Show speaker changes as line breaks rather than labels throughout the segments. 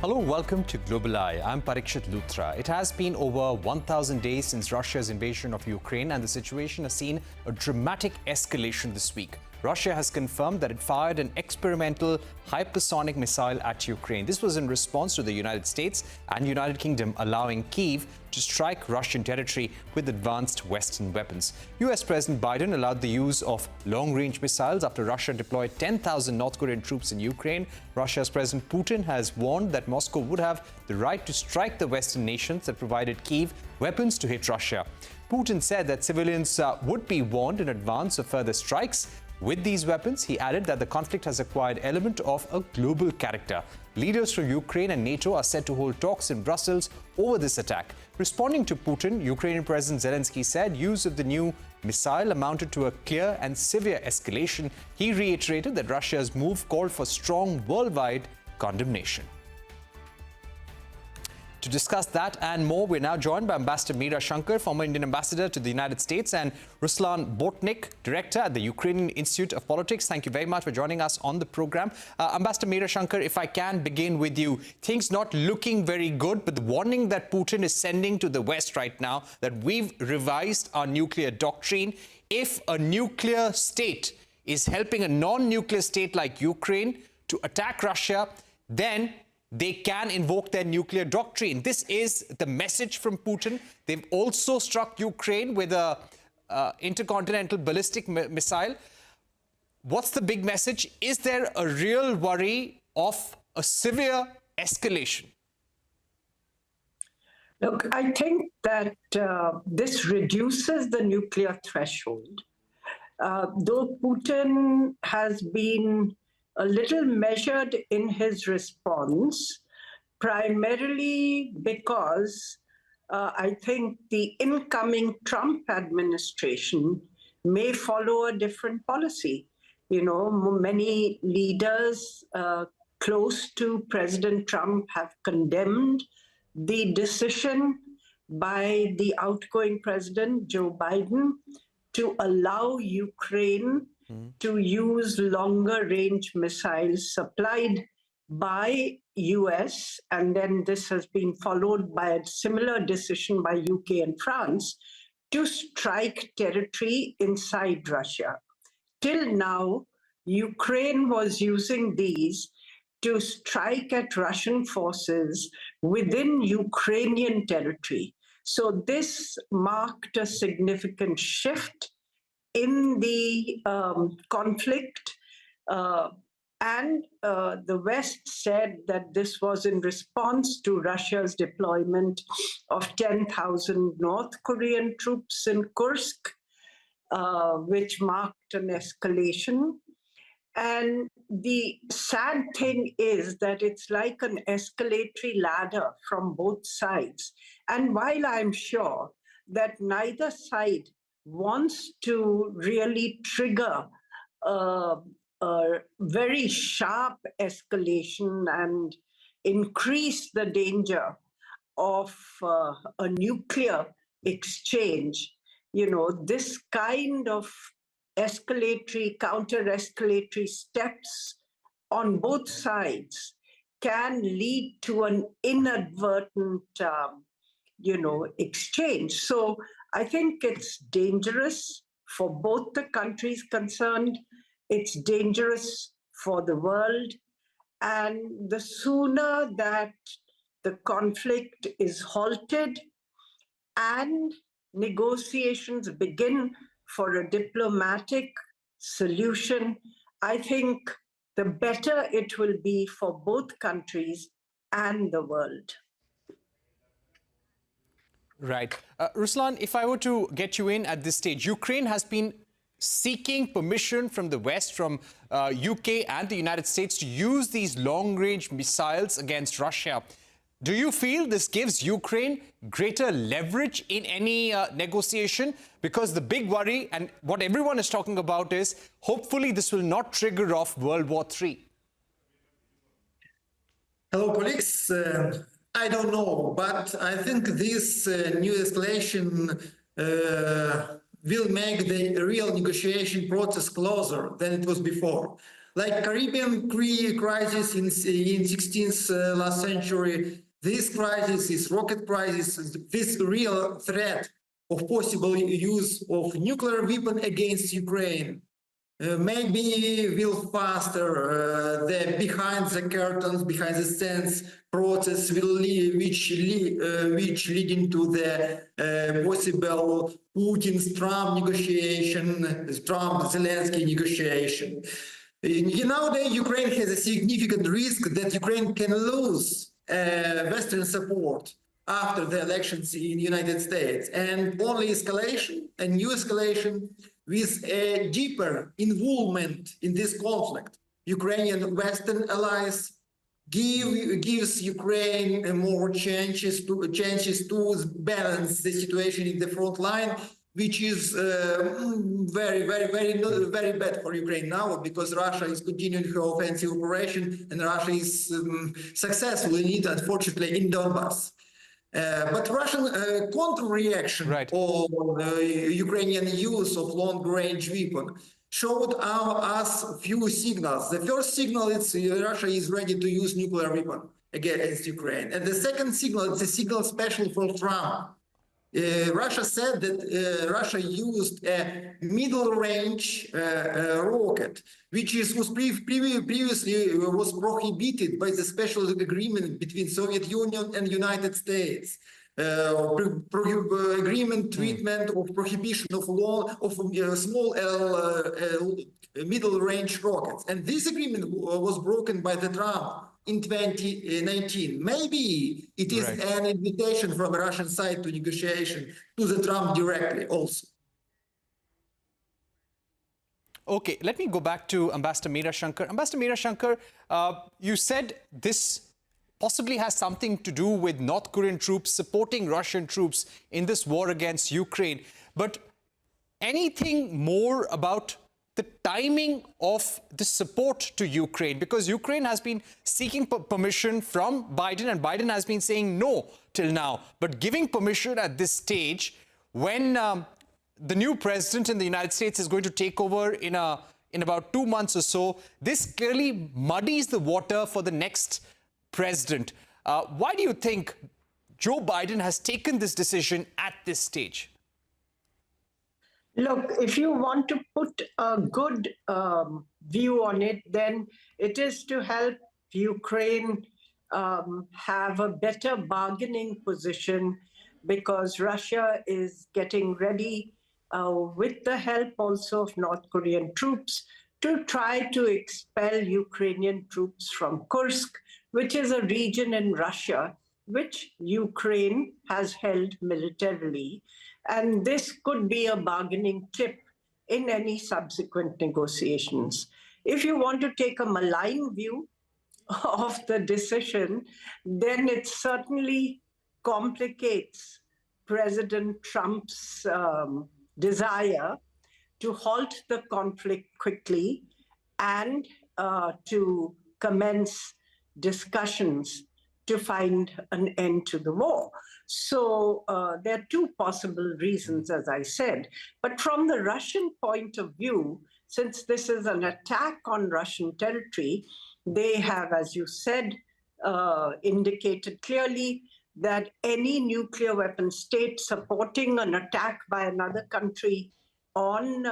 Hello, welcome to GlobalEye. I'm Parikshit Luthra. It has been over 1,000 days since Russia's invasion of Ukraine, and the situation has seen a dramatic escalation this week. Russia has confirmed that it fired an experimental hypersonic missile at Ukraine. This was in response to the United States and United Kingdom allowing Kyiv to strike Russian territory with advanced Western weapons. US President Biden allowed the use of long-range missiles after Russia deployed 10,000 North Korean troops in Ukraine. Russia's President Putin has warned that Moscow would have the right to strike the Western nations that provided Kyiv weapons to hit Russia. Putin said that civilians would be warned in advance of further strikes. With these weapons, he added that the conflict has acquired element of a global character. Leaders from Ukraine and NATO are set to hold talks in Brussels over this attack. Responding to Putin, Ukrainian President Zelensky said use of the new missile amounted to a clear and severe escalation. He reiterated that Russia's move called for strong worldwide condemnation. To discuss that and more, we're now joined by Ambassador Meera Shankar, former Indian ambassador to the United States, and Ruslan Bortnik, director at the Ukrainian Institute of Politics. Thank you very much for joining us on the program. Ambassador Meera Shankar, if I can begin with you, things not looking very good, but the warning that Putin is sending to the West right now, that we've revised our nuclear doctrine. If a nuclear state is helping a non-nuclear state like Ukraine to attack Russia, then they can invoke their nuclear doctrine. This is the message from Putin. They've also struck Ukraine with a intercontinental ballistic missile. What's the big message? Is there a real worry of a severe escalation?
Look, I think that this reduces the nuclear threshold. Though Putin has been a little measured in his response, primarily because I think the incoming Trump administration may follow a different policy. You know, many leaders close to President Trump have condemned the decision by the outgoing president, Joe Biden, to allow Ukraine to use longer-range missiles supplied by US, and then this has been followed by a similar decision by UK and France to strike territory inside Russia. Till now, Ukraine was using these to strike at Russian forces within Ukrainian territory. So this marked a significant shift in the conflict, and the West said that this was in response to Russia's deployment of 10,000 North Korean troops in Kursk, which marked an escalation. And the sad thing is that it's like an escalatory ladder from both sides. And while I'm sure that neither side wants to really trigger a very sharp escalation and increase the danger of a nuclear exchange, you know, this kind of escalatory, counter-escalatory steps on both sides can lead to an inadvertent, exchange. So I think it's dangerous for both the countries concerned. It's dangerous for the world. And the sooner that the conflict is halted and negotiations begin for a diplomatic solution, I think the better it will be for both countries and the world.
Right. Ruslan, if I were to get you in at this stage, Ukraine has been seeking permission from the West, from UK and the United States to use these long-range missiles against Russia. Do you feel this gives Ukraine greater leverage in any negotiation? Because the big worry, and what everyone is talking about, is hopefully this will not trigger off World War III.
Hello, colleagues. I don't know, but I think this new escalation will make the real negotiation process closer than it was before. Like Caribbean crisis in 16th last century, this crisis is rocket crisis, this real threat of possible use of nuclear weapon against Ukraine. Maybe will faster the behind the curtains, behind the scenes process will which leading to the possible Putin-Trump negotiation, Trump-Zelensky negotiation. Nowadays, Ukraine has a significant risk that Ukraine can lose Western support after the elections in the United States, and only escalation, a new escalation with a deeper involvement in this conflict. Ukrainian Western allies gives Ukraine more chances to balance the situation in the front line, which is very bad for Ukraine now, because Russia is continuing her offensive operation, and Russia is successful in it, unfortunately, in Donbass. But Russian counter-reaction of Ukrainian use of long-range weapon showed us few signals. The first signal is Russia is ready to use nuclear weapon against Ukraine. And the second signal is a signal special for Trump. Russia said that Russia used a middle-range rocket, which was previously was prohibited by the special agreement between Soviet Union and United States. Agreement treatment of prohibition of small middle-range rockets, and this agreement was broken by the Trump in 2019. Maybe it is an invitation from the Russian side to negotiation to the Trump directly also.
Okay, let me go back to Ambassador Meera Shankar. Ambassador Meera Shankar, you said this possibly has something to do with North Korean troops supporting Russian troops in this war against Ukraine. But anything more about the timing of the support to Ukraine? Because Ukraine has been seeking permission from Biden, and Biden has been saying no till now. But giving permission at this stage, when the new president in the United States is going to take over in about 2 months or so, this clearly muddies the water for the next president. Why do you think Joe Biden has taken this decision at this stage?
Look, if you want to put a good view on it, then it is to help Ukraine have a better bargaining position, because Russia is getting ready with the help also of North Korean troops to try to expel Ukrainian troops from Kursk, which is a region in Russia which Ukraine has held militarily. And this could be a bargaining chip in any subsequent negotiations. If you want to take a malign view of the decision, then it certainly complicates President Trump's desire to halt the conflict quickly and to commence discussions to find an end to the war. So there are two possible reasons, as I said. But from the Russian point of view, since this is an attack on Russian territory, they have, as you said, indicated clearly that any nuclear weapon state supporting an attack by another country on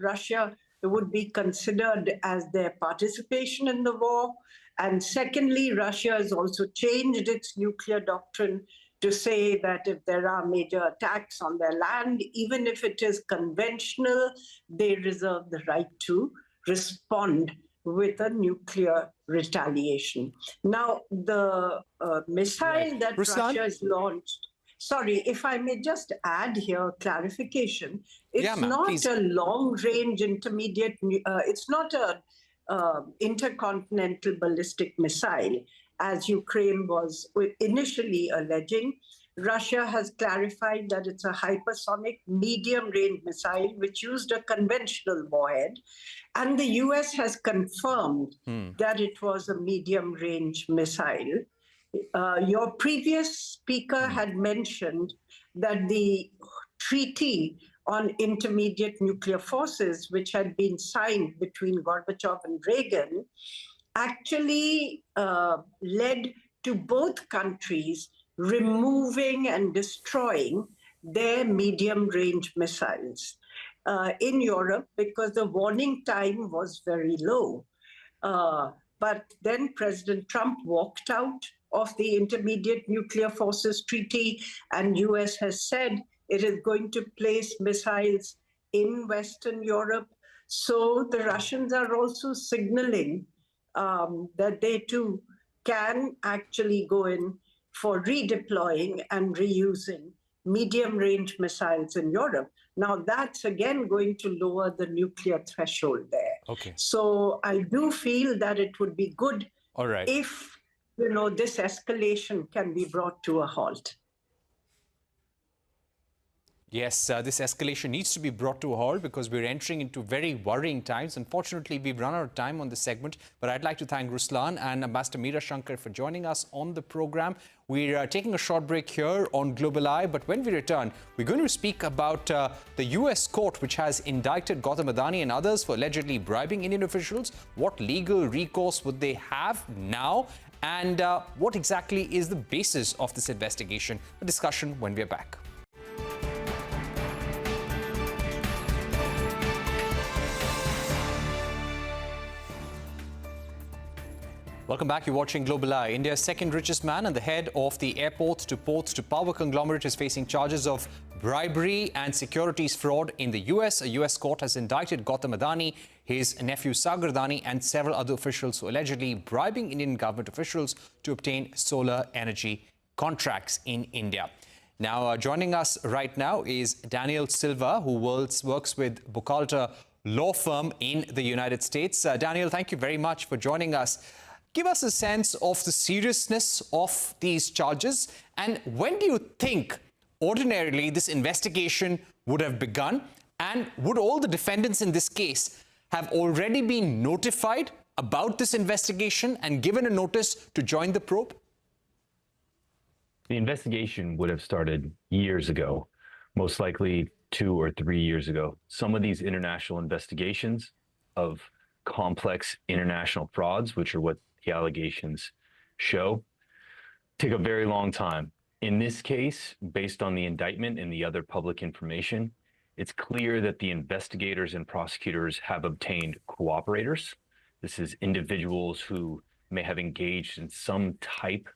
Russia would be considered as their participation in the war. And secondly, Russia has also changed its nuclear doctrine to say that if there are major attacks on their land, even if it is conventional, they reserve the right to respond with a nuclear retaliation. Now, the missile that Russia has launched, sorry, if I may just add here clarification, it's not a long-range intermediate, it's not a intercontinental ballistic missile, as Ukraine was initially alleging. Russia has clarified that it's a hypersonic medium-range missile which used a conventional warhead, and the US has confirmed that it was a medium-range missile. Your previous speaker had mentioned that the treaty on intermediate nuclear forces, which had been signed between Gorbachev and Reagan, actually led to both countries removing and destroying their medium-range missiles in Europe because the warning time was very low. But then President Trump walked out of the Intermediate Nuclear Forces Treaty, and US has said it is going to place missiles in Western Europe. So the Russians are also signaling that they too can actually go in for redeploying and reusing medium-range missiles in Europe. Now, that's again going to lower the nuclear threshold there.
Okay.
So I do feel that it would be good
All right.
if, this escalation can be brought to a halt.
Yes, this escalation needs to be brought to a halt because we're entering into very worrying times. Unfortunately, we've run out of time on this segment, but I'd like to thank Ruslan and Ambassador Meera Shankar for joining us on the program. We're taking a short break here on GlobalEye, but when we return, we're going to speak about the US court, which has indicted Gautam Adani and others for allegedly bribing Indian officials. What legal recourse would they have now? And what exactly is the basis of this investigation? A discussion when we're back. Welcome back. You're watching GlobalEye. India's second richest man and the head of the airport to ports to power conglomerate is facing charges of bribery and securities fraud in the US. A US court has indicted Gautam Adani, his nephew Sagar Adani, and several other officials for allegedly bribing Indian government officials to obtain solar energy contracts in India. Now, joining us right now is Daniel Silva, who works with Buchalter Law Firm in the United States. Daniel, thank you very much for joining us. Give us a sense of the seriousness of these charges, and when do you think ordinarily this investigation would have begun, and would all the defendants in this case have already been notified about this investigation and given a notice to join the probe?
The investigation would have started years ago, most likely 2 or 3 years ago. Some of these international investigations of complex international frauds, which are what the allegations show, take a very long time. In this case, based on the indictment and the other public information, it's clear that the investigators and prosecutors have obtained cooperators. This is individuals who may have engaged in some type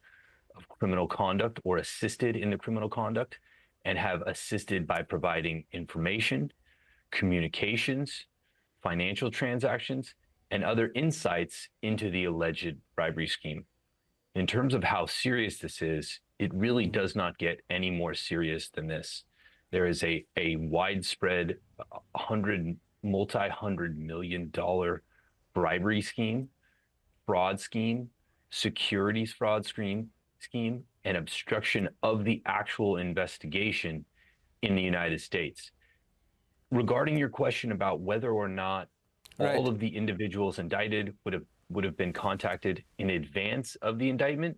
of criminal conduct or assisted in the criminal conduct and have assisted by providing information, communications, financial transactions, and other insights into the alleged bribery scheme. In terms of how serious this is, it really does not get any more serious than this. There is a widespread multi-hundred million dollar bribery scheme, fraud scheme, securities fraud scheme, and obstruction of the actual investigation in the United States. Regarding your question about whether or not all of the individuals indicted would have been contacted in advance of the indictment,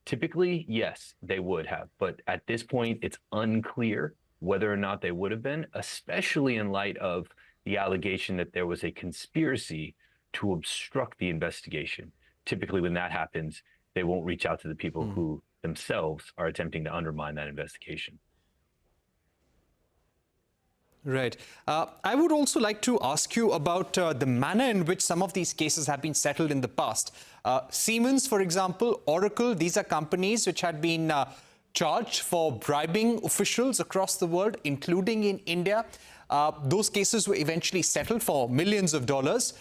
typically, yes, they would have. But at this point, it's unclear whether or not they would have been, especially in light of the allegation that there was a conspiracy to obstruct the investigation. Typically, when that happens, they won't reach out to the people who themselves are attempting to undermine that investigation.
Right. I would also like to ask you about the manner in which some of these cases have been settled in the past. Siemens, for example, Oracle, these are companies which had been charged for bribing officials across the world, including in India. Those cases were eventually settled for millions of dollars.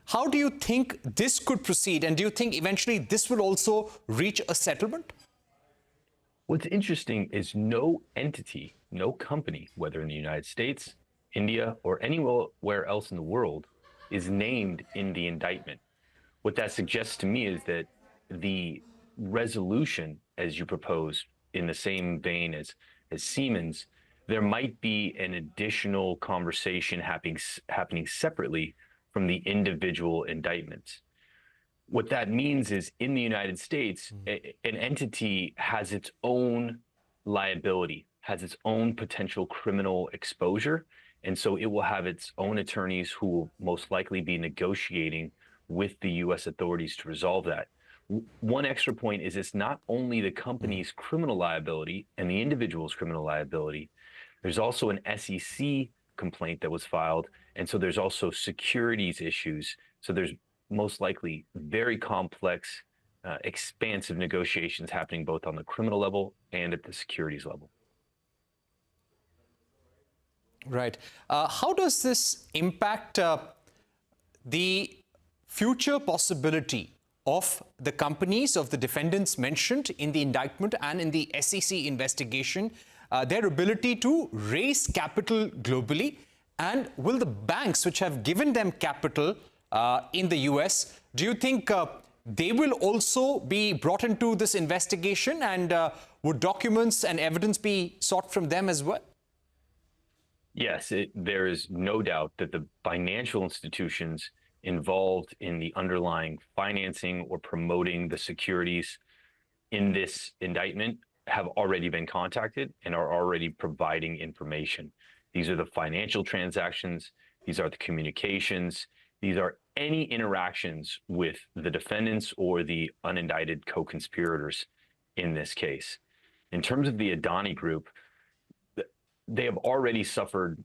How do you think this could proceed? And do you think eventually this will also reach a settlement?
What's interesting is no entity, no company, whether in the United States, India, or anywhere else in the world, is named in the indictment. What that suggests to me is that the resolution, as you proposed, in the same vein as Siemens, there might be an additional conversation happening separately from the individual indictments. What that means is in the United States, an entity has its own liability, has its own potential criminal exposure, And so it will have its own attorneys who will most likely be negotiating with the U.S. authorities to resolve that. One extra point is it's not only the company's criminal liability and the individual's criminal liability, there's also an SEC complaint that was filed. And so there's also securities issues. So there's most likely very complex, expansive negotiations happening both on the criminal level and at the securities level.
Right. How does this impact the future possibility of the companies of the defendants mentioned in the indictment and in the SEC investigation, their ability to raise capital globally? And will the banks which have given them capital in the US, do you think they will also be brought into this investigation? And would documents and evidence be sought from them as well?
Yes, there is no doubt that the financial institutions involved in the underlying financing or promoting the securities in this indictment have already been contacted and are already providing information. These are the financial transactions, these are the communications, these are any interactions with the defendants or the unindicted co-conspirators in this case. In terms of the Adani Group, they have already suffered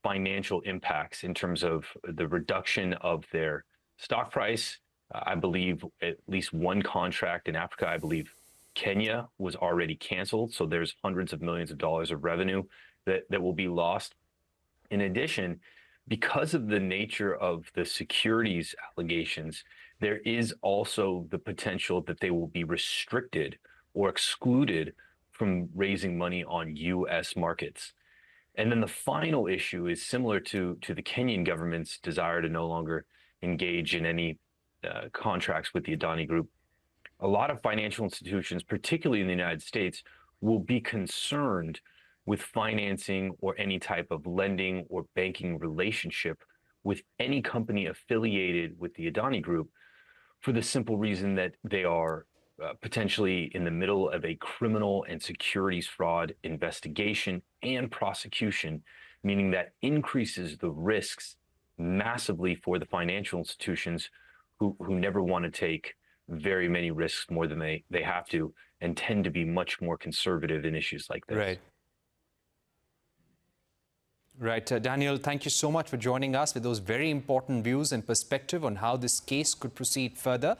financial impacts in terms of the reduction of their stock price. I believe at least one contract in Africa, I believe Kenya, was already canceled. So there's hundreds of millions of dollars of revenue that will be lost. In addition, because of the nature of the securities allegations, there is also the potential that they will be restricted or excluded from raising money on U.S. markets. And then the final issue is similar to the Kenyan government's desire to no longer engage in any contracts with the Adani Group. A lot of financial institutions, particularly in the United States, will be concerned with financing or any type of lending or banking relationship with any company affiliated with the Adani Group, for the simple reason that they are potentially in the middle of a criminal and securities fraud investigation and prosecution, meaning that increases the risks massively for the financial institutions who never want to take very many risks more than they have to, and tend to be much more conservative in issues like this.
Right. Right. Daniel, thank you so much for joining us with those very important views and perspective on how this case could proceed further.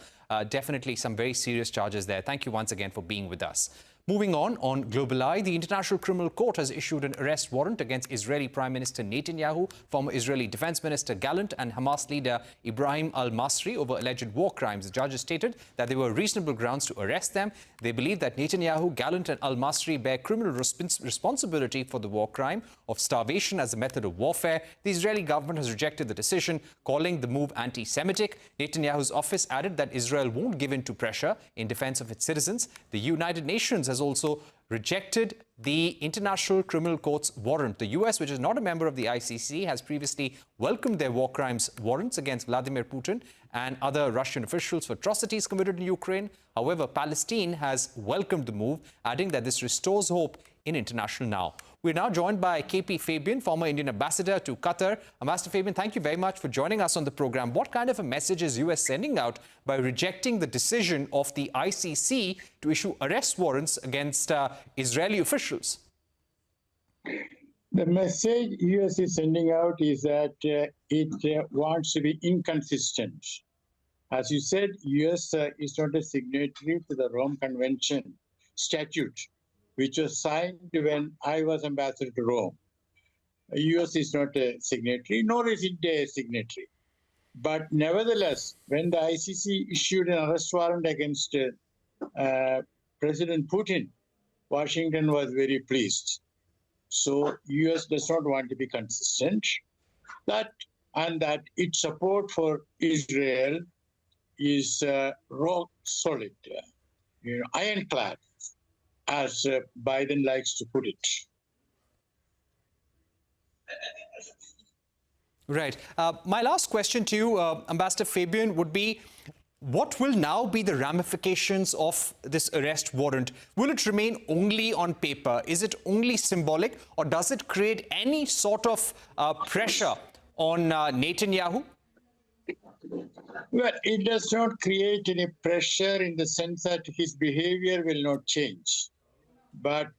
Definitely some very serious charges there. Thank you once again for being with us. Moving on GlobalEye, the International Criminal Court has issued an arrest warrant against Israeli Prime Minister Netanyahu, former Israeli Defense Minister Gallant and Hamas leader Ibrahim al-Masri over alleged war crimes. The judges stated that there were reasonable grounds to arrest them. They believe that Netanyahu, Gallant and al-Masri bear criminal responsibility for the war crime of starvation as a method of warfare. The Israeli government has rejected the decision, calling the move anti-Semitic. Netanyahu's office added that Israel won't give in to pressure in defense of its citizens. The United Nations has also rejected the International Criminal Court's warrant. The US, which is not a member of the ICC, has previously welcomed their war crimes warrants against Vladimir Putin and other Russian officials for atrocities committed in Ukraine. However, Palestine has welcomed the move, adding that this restores hope in international law. We're now joined by KP Fabian, former Indian ambassador to Qatar. Ambassador Fabian, thank you very much for joining us on the program. What kind of a message is US sending out by rejecting the decision of the ICC to issue arrest warrants against Israeli officials?
The message US is sending out is that it wants to be inconsistent. As you said, US is not a signatory to the Rome Convention statute, which was signed when I was ambassador to Rome. US is not a signatory, nor is it a signatory. But nevertheless, when the ICC issued an arrest warrant against President Putin, Washington was very pleased. So US does not want to be consistent. That its support for Israel is rock solid, ironclad, as Biden likes to put it.
Right. My last question to you, Ambassador Fabian, would be, what will now be the ramifications of this arrest warrant? Will it remain only on paper? Is it only symbolic, or does it create any sort of pressure on Netanyahu?
Well, it does not create any pressure in the sense that his behavior will not change. But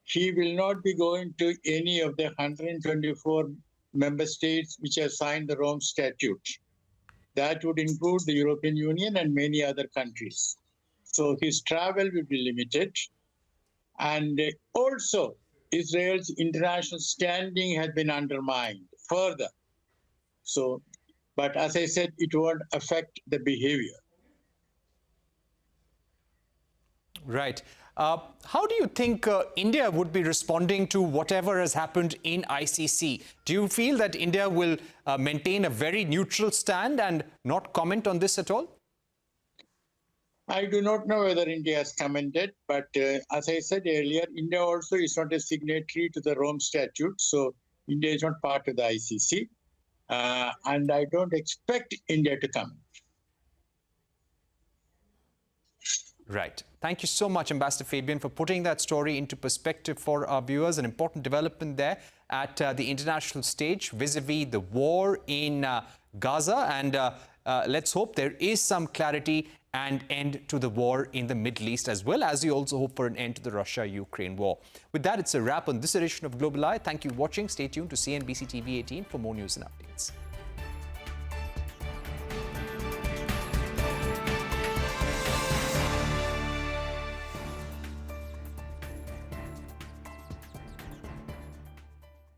he will not be going to any of the 124 member states which have signed the Rome Statute. That would include the European Union and many other countries. So his travel will be limited. And also, Israel's international standing has been undermined further. So, but as I said, it won't affect the behavior.
Right. How do you think India would be responding to whatever has happened in ICC? Do you feel that India will maintain a very neutral stand and not comment on this at all?
I do not know whether India has commented, but as I said earlier, India also is not a signatory to the Rome Statute, so India is not part of the ICC, and I don't expect India to comment.
Right. Thank you so much, Ambassador Fabian, for putting that story into perspective for our viewers. An important development there at the international stage vis-a-vis the war in Gaza. And let's hope there is some clarity and end to the war in the Middle East, as well as we also hope for an end to the Russia-Ukraine war. With that, it's a wrap on this edition of GlobalEye. Thank you for watching. Stay tuned to CNBC TV18 for more news and updates.